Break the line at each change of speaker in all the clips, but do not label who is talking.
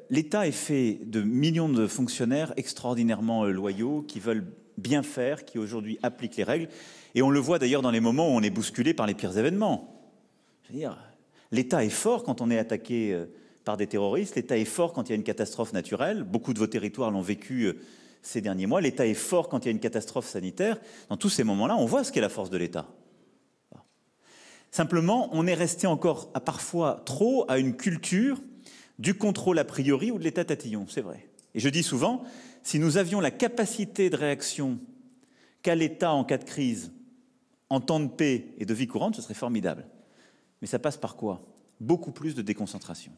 L'État est fait de millions de fonctionnaires extraordinairement loyaux qui veulent bien faire, qui aujourd'hui appliquent les règles. Et on le voit d'ailleurs dans les moments où on est bousculé par les pires événements. Je veux dire, l'État est fort quand on est attaqué par des terroristes. L'État est fort quand il y a une catastrophe naturelle. Beaucoup de vos territoires l'ont vécu ces derniers mois. L'État est fort quand il y a une catastrophe sanitaire. Dans tous ces moments-là, on voit ce qu'est la force de l'État. Simplement, on est resté encore parfois trop à une culture du contrôle a priori ou de l'état tatillon, c'est vrai. Et je dis souvent, si nous avions la capacité de réaction qu'a l'État en cas de crise, en temps de paix et de vie courante, ce serait formidable. Mais ça passe par quoi? Beaucoup plus de déconcentration.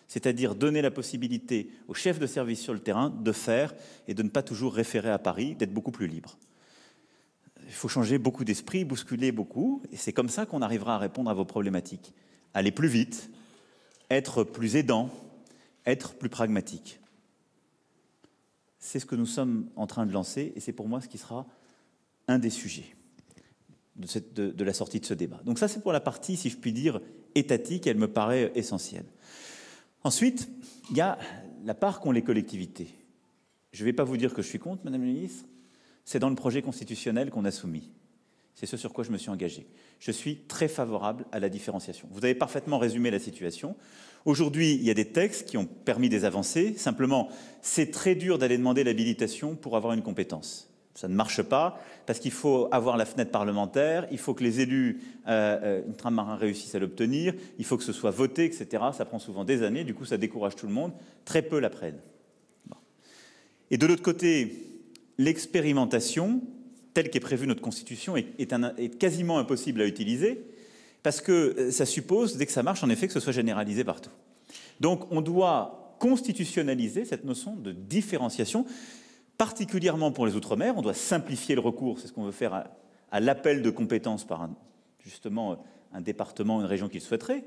C'est-à-dire donner la possibilité aux chefs de service sur le terrain de faire et de ne pas toujours référer à Paris, d'être beaucoup plus libre. Il faut changer beaucoup d'esprit, bousculer beaucoup, et c'est comme ça qu'on arrivera à répondre à vos problématiques. Aller plus vite, être plus aidant, être plus pragmatique. C'est ce que nous sommes en train de lancer, et c'est pour moi ce qui sera un des sujets de la sortie de ce débat. Donc ça, c'est pour la partie, si je puis dire, étatique, elle me paraît essentielle. Ensuite, il y a la part qu'ont les collectivités. Je ne vais pas vous dire que je suis contre, Madame la Ministre. C'est dans le projet constitutionnel qu'on a soumis. C'est ce sur quoi je me suis engagé. Je suis très favorable à la différenciation. Vous avez parfaitement résumé la situation. Aujourd'hui, il y a des textes qui ont permis des avancées. Simplement, c'est très dur d'aller demander l'habilitation pour avoir une compétence. Ça ne marche pas parce qu'il faut avoir la fenêtre parlementaire, il faut que les élus ultramarins réussissent à l'obtenir, il faut que ce soit voté, etc. Ça prend souvent des années, du coup ça décourage tout le monde. Très peu l'apprennent. Bon. Et de l'autre côté, l'expérimentation, telle qu'est prévue notre Constitution, est quasiment impossible à utiliser parce que ça suppose, dès que ça marche, en effet, que ce soit généralisé partout. Donc on doit constitutionnaliser cette notion de différenciation, particulièrement pour les Outre-mer. On doit simplifier le recours, c'est ce qu'on veut faire à l'appel de compétences par justement un département, une région qui le souhaiterait,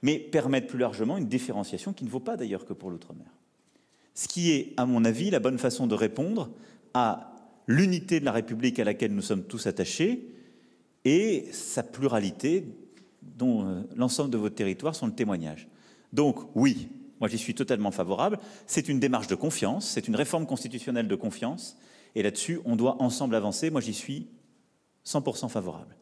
mais permettre plus largement une différenciation qui ne vaut pas d'ailleurs que pour l'Outre-mer. Ce qui est, à mon avis, la bonne façon de répondre à l'unité de la République à laquelle nous sommes tous attachés et sa pluralité dont l'ensemble de votre territoire sont le témoignage. Donc oui, moi j'y suis totalement favorable. C'est une démarche de confiance, c'est une réforme constitutionnelle de confiance et là-dessus on doit ensemble avancer. Moi j'y suis 100% favorable.